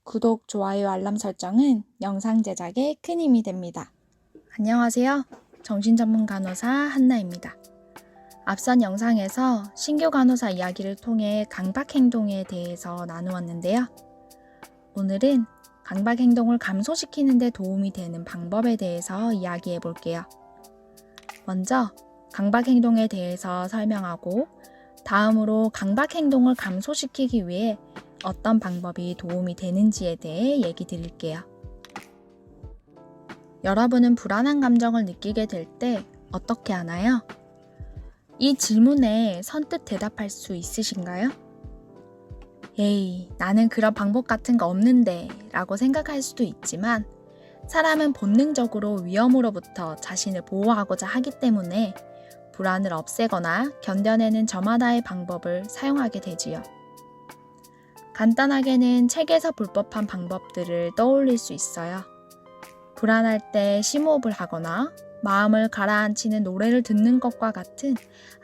구독, 좋아요, 알람 설정은 영상 제작에 큰 힘이 됩니다. 안녕하세요. 정신전문 간호사 한나입니다. 앞선 영상에서 신규 간호사 이야기를 통해 강박 행동에 대해서 나누었는데요. 오늘은 강박 행동을 감소시키는 데 도움이 되는 방법에 대해서 이야기해 볼게요. 먼저 강박 행동에 대해서 설명하고 다음으로 강박 행동을 감소시키기 위해 어떤 방법이 도움이 되는지에 대해 얘기 드릴게요. 여러분은 불안한 감정을 느끼게 될 때 어떻게 하나요? 이 질문에 선뜻 대답할 수 있으신가요? 에이, 나는 그런 방법 같은 거 없는데 라고 생각할 수도 있지만 사람은 본능적으로 위험으로부터 자신을 보호하고자 하기 때문에 불안을 없애거나 견뎌내는 저마다의 방법을 사용하게 되지요. 간단하게는 책에서 볼 법한 방법들을 떠올릴 수 있어요. 불안할 때 심호흡을 하거나 마음을 가라앉히는 노래를 듣는 것과 같은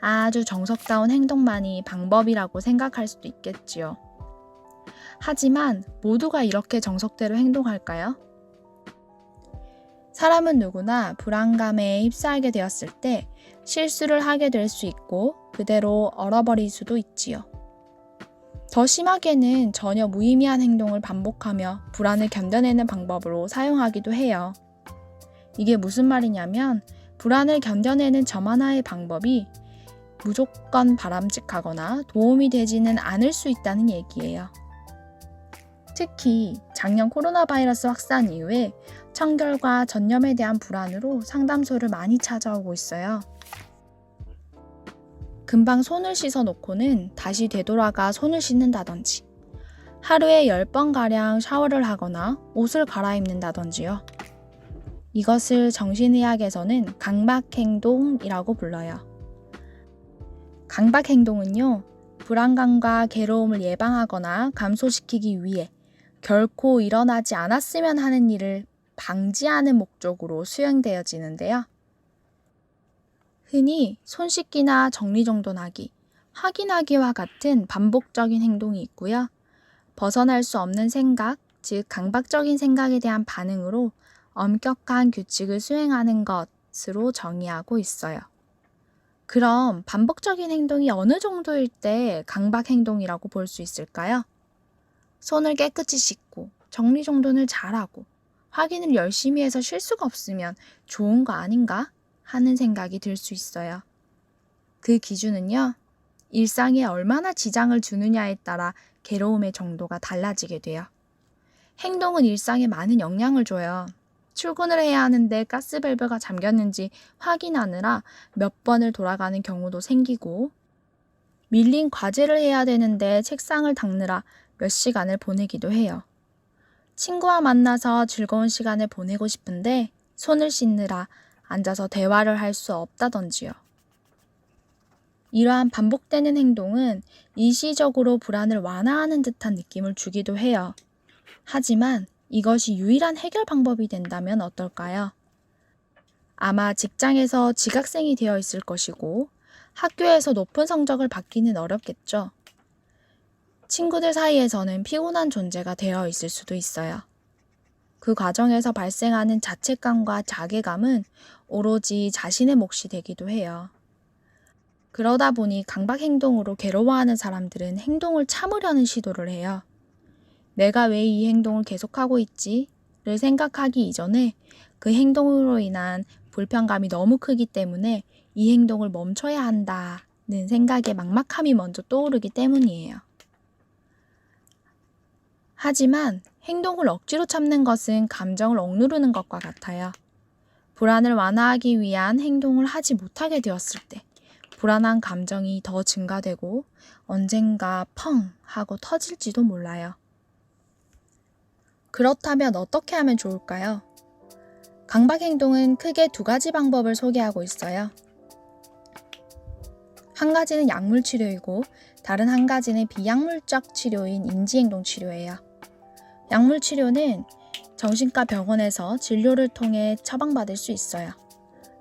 아주 정석다운 행동만이 방법이라고 생각할 수도 있겠지요. 하지만 모두가 이렇게 정석대로 행동할까요? 사람은 누구나 불안감에 휩싸이게 되었을 때 실수를 하게 될 수 있고 그대로 얼어버릴 수도 있지요. 더 심하게는 전혀 무의미한 행동을 반복하며 불안을 견뎌내는 방법으로 사용하기도 해요. 이게 무슨 말이냐면 불안을 견뎌내는 저만의 방법이 무조건 바람직하거나 도움이 되지는 않을 수 있다는 얘기예요. 특히 작년 코로나 바이러스 확산 이후에 청결과 전염에 대한 불안으로 상담소를 많이 찾아오고 있어요. 금방 손을 씻어 놓고는 다시 되돌아가 손을 씻는다든지 하루에 10번가량 샤워를 하거나 옷을 갈아입는다든지요. 이것을 정신의학에서는 강박행동이라고 불러요. 강박행동은요, 불안감과 괴로움을 예방하거나 감소시키기 위해 결코 일어나지 않았으면 하는 일을 방지하는 목적으로 수행되어지는데요. 흔히 손 씻기나 정리정돈하기, 확인하기와 같은 반복적인 행동이 있고요. 벗어날 수 없는 생각, 즉 강박적인 생각에 대한 반응으로 엄격한 규칙을 수행하는 것으로 정의하고 있어요. 그럼 반복적인 행동이 어느 정도일 때 강박 행동이라고 볼 수 있을까요? 손을 깨끗이 씻고 정리정돈을 잘하고 확인을 열심히 해서 실수가 없으면 좋은 거 아닌가 하는 생각이 들 수 있어요. 그 기준은요, 일상에 얼마나 지장을 주느냐에 따라 괴로움의 정도가 달라지게 돼요. 행동은 일상에 많은 영향을 줘요. 출근을 해야 하는데 가스밸브가 잠겼는지 확인하느라 몇 번을 돌아가는 경우도 생기고, 밀린 과제를 해야 되는데 책상을 닦느라 몇 시간을 보내기도 해요. 친구와 만나서 즐거운 시간을 보내고 싶은데 손을 씻느라 앉아서 대화를 할 수 없다던지요. 이러한 반복되는 행동은 일시적으로 불안을 완화하는 듯한 느낌을 주기도 해요. 하지만 이것이 유일한 해결 방법이 된다면 어떨까요? 아마 직장에서 지각생이 되어 있을 것이고 학교에서 높은 성적을 받기는 어렵겠죠. 친구들 사이에서는 피곤한 존재가 되어 있을 수도 있어요. 그 과정에서 발생하는 자책감과 자괴감은 오로지 자신의 몫이 되기도 해요. 그러다 보니 강박 행동으로 괴로워하는 사람들은 행동을 참으려는 시도를 해요. 내가 왜 이 행동을 계속하고 있지?를 생각하기 이전에 그 행동으로 인한 불편감이 너무 크기 때문에 이 행동을 멈춰야 한다는 생각에 막막함이 먼저 떠오르기 때문이에요. 하지만 행동을 억지로 참는 것은 감정을 억누르는 것과 같아요. 불안을 완화하기 위한 행동을 하지 못하게 되었을 때 불안한 감정이 더 증가되고 언젠가 펑 하고 터질지도 몰라요. 그렇다면 어떻게 하면 좋을까요? 강박 행동은 크게 두 가지 방법을 소개하고 있어요. 한 가지는 약물 치료이고 다른 한 가지는 비약물적 치료인 인지행동 치료예요. 약물 치료는 정신과 병원에서 진료를 통해 처방받을 수 있어요.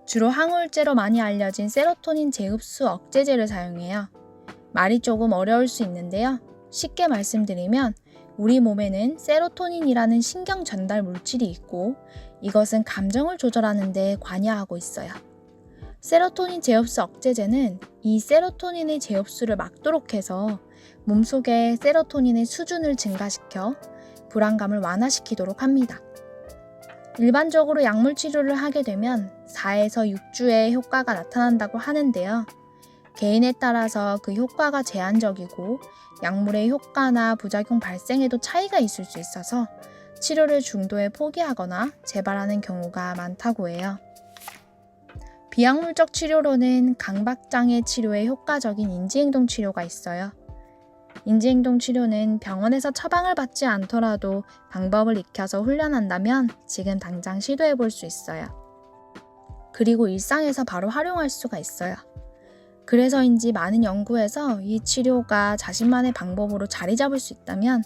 주로 항우울제로 많이 알려진 세로토닌 재흡수 억제제를 사용해요. 말이 조금 어려울 수 있는데요. 쉽게 말씀드리면 우리 몸에는 세로토닌이라는 신경 전달 물질이 있고 이것은 감정을 조절하는 데 관여하고 있어요. 세로토닌 제흡수 억제제는 이 세로토닌의 제흡수를 막도록 해서 몸속에 세로토닌의 수준을 증가시켜 불안감을 완화시키도록 합니다. 일반적으로 약물 치료를 하게 되면 4에서 6주의 효과가 나타난다고 하는데요. 개인에 따라서 그 효과가 제한적이고 약물의 효과나 부작용 발생에도 차이가 있을 수 있어서 치료를 중도에 포기하거나 재발하는 경우가 많다고 해요. 비약물적 치료로는 강박장애 치료에 효과적인 인지행동 치료가 있어요. 인지행동 치료는 병원에서 처방을 받지 않더라도 방법을 익혀서 훈련한다면 지금 당장 시도해 볼 수 있어요. 그리고 일상에서 바로 활용할 수가 있어요. 그래서인지 많은 연구에서 이 치료가 자신만의 방법으로 자리 잡을 수 있다면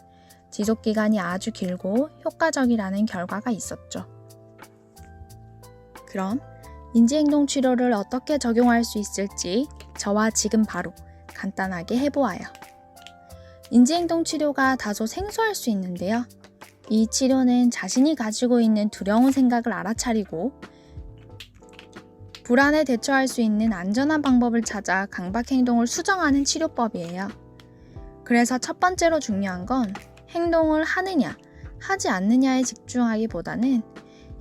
지속기간이 아주 길고 효과적이라는 결과가 있었죠. 그럼 인지행동 치료를 어떻게 적용할 수 있을지 저와 지금 바로 간단하게 해보아요. 인지행동 치료가 다소 생소할 수 있는데요. 이 치료는 자신이 가지고 있는 두려운 생각을 알아차리고 불안에 대처할 수 있는 안전한 방법을 찾아 강박 행동을 수정하는 치료법이에요. 그래서 첫 번째로 중요한 건 행동을 하느냐, 하지 않느냐에 집중하기보다는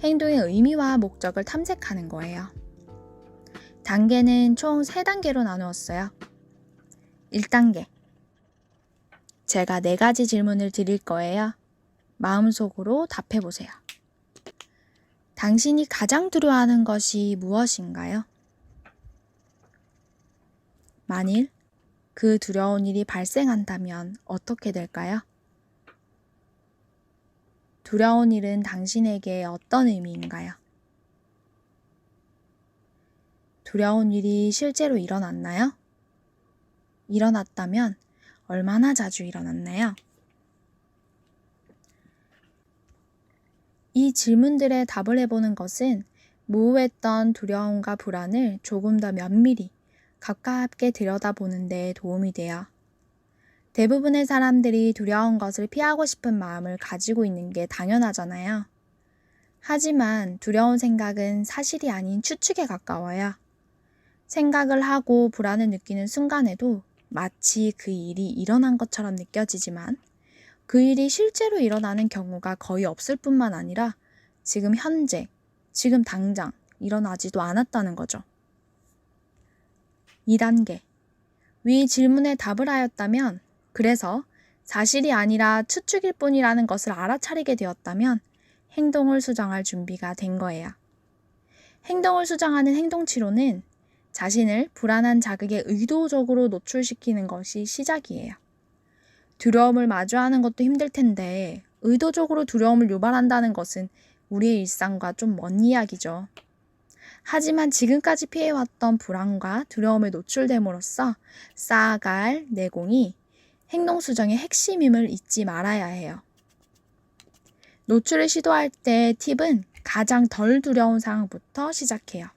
행동의 의미와 목적을 탐색하는 거예요. 단계는 총 3단계로 나누었어요. 1단계. 제가 4가지 질문을 드릴 거예요. 마음속으로 답해보세요. 당신이 가장 두려워하는 것이 무엇인가요? 만일 그 두려운 일이 발생한다면 어떻게 될까요? 두려운 일은 당신에게 어떤 의미인가요? 두려운 일이 실제로 일어났나요? 일어났다면 얼마나 자주 일어났나요? 이 질문들에 답을 해보는 것은 모호했던 두려움과 불안을 조금 더 면밀히 가깝게 들여다보는 데 도움이 돼요. 대부분의 사람들이 두려운 것을 피하고 싶은 마음을 가지고 있는 게 당연하잖아요. 하지만 두려운 생각은 사실이 아닌 추측에 가까워요. 생각을 하고 불안을 느끼는 순간에도 마치 그 일이 일어난 것처럼 느껴지지만 그 일이 실제로 일어나는 경우가 거의 없을 뿐만 아니라 지금 현재, 지금 당장 일어나지도 않았다는 거죠. 2단계. 위 질문에 답을 하였다면, 그래서 사실이 아니라 추측일 뿐이라는 것을 알아차리게 되었다면 행동을 수정할 준비가 된 거예요. 행동을 수정하는 행동치료는 자신을 불안한 자극에 의도적으로 노출시키는 것이 시작이에요. 두려움을 마주하는 것도 힘들 텐데 의도적으로 두려움을 유발한다는 것은 우리의 일상과 좀 먼 이야기죠. 하지만 지금까지 피해왔던 불안과 두려움에 노출됨으로써 쌓아갈 내공이 행동 수정의 핵심임을 잊지 말아야 해요. 노출을 시도할 때 팁은 가장 덜 두려운 상황부터 시작해요.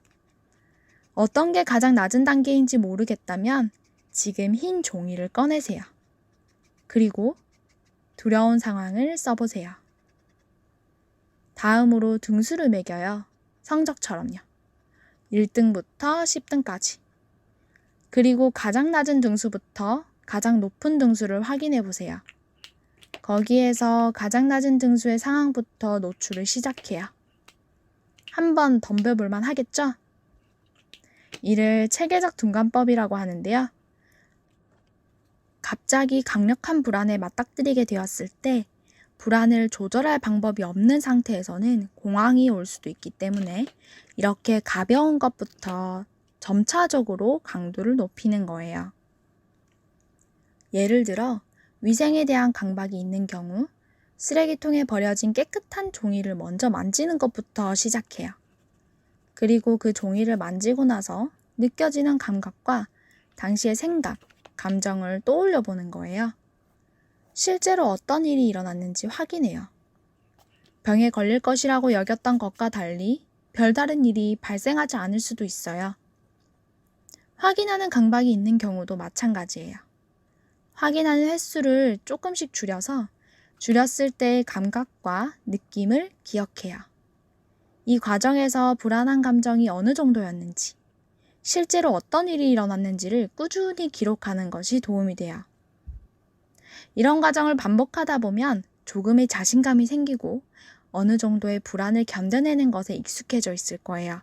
어떤 게 가장 낮은 단계인지 모르겠다면 지금 흰 종이를 꺼내세요. 그리고 두려운 상황을 써보세요. 다음으로 등수를 매겨요. 성적처럼요. 1등부터 10등까지. 그리고 가장 낮은 등수부터 가장 높은 등수를 확인해 보세요. 거기에서 가장 낮은 등수의 상황부터 노출을 시작해요. 한번 덤벼볼만 하겠죠? 이를 체계적 둔감법이라고 하는데요. 갑자기 강력한 불안에 맞닥뜨리게 되었을 때 불안을 조절할 방법이 없는 상태에서는 공황이 올 수도 있기 때문에 이렇게 가벼운 것부터 점차적으로 강도를 높이는 거예요. 예를 들어 위생에 대한 강박이 있는 경우 쓰레기통에 버려진 깨끗한 종이를 먼저 만지는 것부터 시작해요. 그리고 그 종이를 만지고 나서 느껴지는 감각과 당시의 생각, 감정을 떠올려 보는 거예요. 실제로 어떤 일이 일어났는지 확인해요. 병에 걸릴 것이라고 여겼던 것과 달리 별다른 일이 발생하지 않을 수도 있어요. 확인하는 강박이 있는 경우도 마찬가지예요. 확인하는 횟수를 조금씩 줄여서 줄였을 때의 감각과 느낌을 기억해요. 이 과정에서 불안한 감정이 어느 정도였는지, 실제로 어떤 일이 일어났는지를 꾸준히 기록하는 것이 도움이 돼요. 이런 과정을 반복하다 보면 조금의 자신감이 생기고 어느 정도의 불안을 견뎌내는 것에 익숙해져 있을 거예요.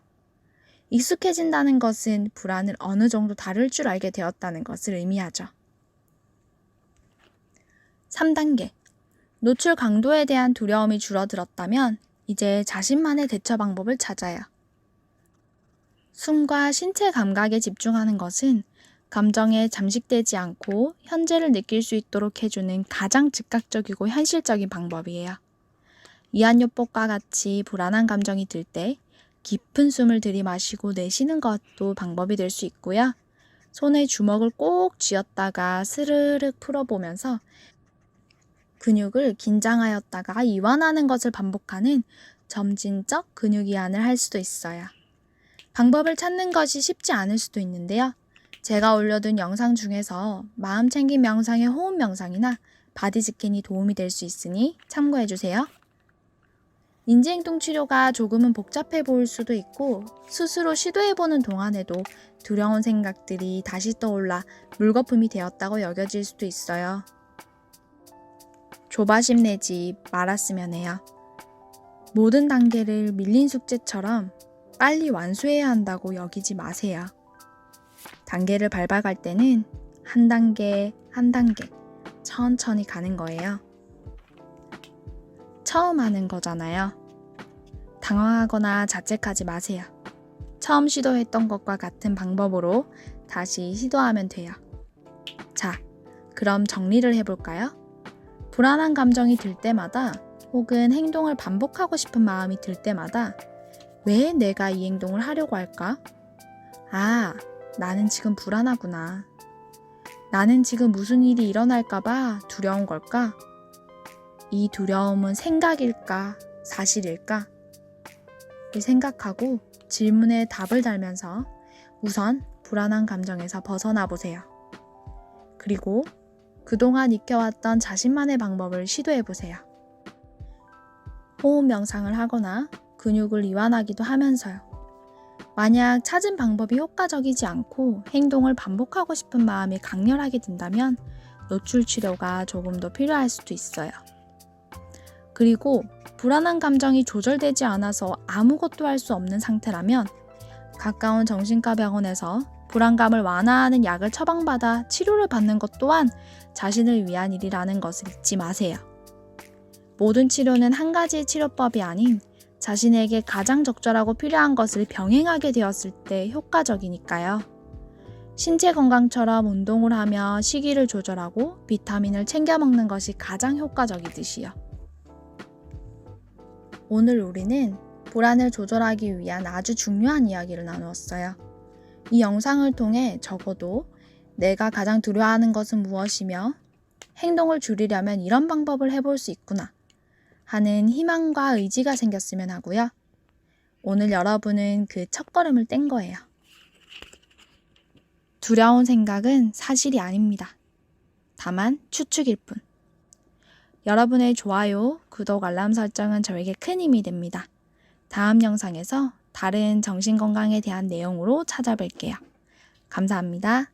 익숙해진다는 것은 불안을 어느 정도 다룰 줄 알게 되었다는 것을 의미하죠. 3단계. 노출 강도에 대한 두려움이 줄어들었다면 이제 자신만의 대처 방법을 찾아요. 숨과 신체 감각에 집중하는 것은 감정에 잠식되지 않고 현재를 느낄 수 있도록 해주는 가장 즉각적이고 현실적인 방법이에요. 이완요법과 같이 불안한 감정이 들 때 깊은 숨을 들이마시고 내쉬는 것도 방법이 될 수 있고요. 손에 주먹을 꼭 쥐었다가 스르륵 풀어보면서 근육을 긴장하였다가 이완하는 것을 반복하는 점진적 근육 이완을 할 수도 있어요. 방법을 찾는 것이 쉽지 않을 수도 있는데요. 제가 올려둔 영상 중에서 마음챙김 명상의 호흡 명상이나 바디 스캔이 도움이 될 수 있으니 참고해주세요. 인지행동 치료가 조금은 복잡해 보일 수도 있고 스스로 시도해보는 동안에도 두려운 생각들이 다시 떠올라 물거품이 되었다고 여겨질 수도 있어요. 조바심 내지 말았으면 해요. 모든 단계를 밀린 숙제처럼 빨리 완수해야 한다고 여기지 마세요. 단계를 밟아갈 때는 한 단계 한 단계 천천히 가는 거예요. 처음 하는 거잖아요. 당황하거나 자책하지 마세요. 처음 시도했던 것과 같은 방법으로 다시 시도하면 돼요. 자, 그럼 정리를 해볼까요? 불안한 감정이 들 때마다 혹은 행동을 반복하고 싶은 마음이 들 때마다 왜 내가 이 행동을 하려고 할까? 아, 나는 지금 불안하구나. 나는 지금 무슨 일이 일어날까봐 두려운 걸까? 이 두려움은 생각일까? 사실일까? 을 생각하고 질문에 답을 달면서 우선 불안한 감정에서 벗어나 보세요. 그리고 그동안 익혀왔던 자신만의 방법을 시도해보세요. 호흡 명상을 하거나 근육을 이완하기도 하면서요. 만약 찾은 방법이 효과적이지 않고 행동을 반복하고 싶은 마음이 강렬하게 든다면 노출 치료가 조금 더 필요할 수도 있어요. 그리고 불안한 감정이 조절되지 않아서 아무것도 할 수 없는 상태라면 가까운 정신과 병원에서 불안감을 완화하는 약을 처방받아 치료를 받는 것 또한 자신을 위한 일이라는 것을 잊지 마세요. 모든 치료는 한 가지의 치료법이 아닌 자신에게 가장 적절하고 필요한 것을 병행하게 되었을 때 효과적이니까요. 신체 건강처럼 운동을 하며 식이를 조절하고 비타민을 챙겨 먹는 것이 가장 효과적이듯이요. 오늘 우리는 불안을 조절하기 위한 아주 중요한 이야기를 나누었어요. 이 영상을 통해 적어도 내가 가장 두려워하는 것은 무엇이며 행동을 줄이려면 이런 방법을 해볼 수 있구나 하는 희망과 의지가 생겼으면 하고요. 오늘 여러분은 그 첫걸음을 뗀 거예요. 두려운 생각은 사실이 아닙니다. 다만 추측일 뿐. 여러분의 좋아요, 구독, 알람 설정은 저에게 큰 힘이 됩니다. 다음 영상에서 다른 정신건강에 대한 내용으로 찾아뵐게요. 감사합니다.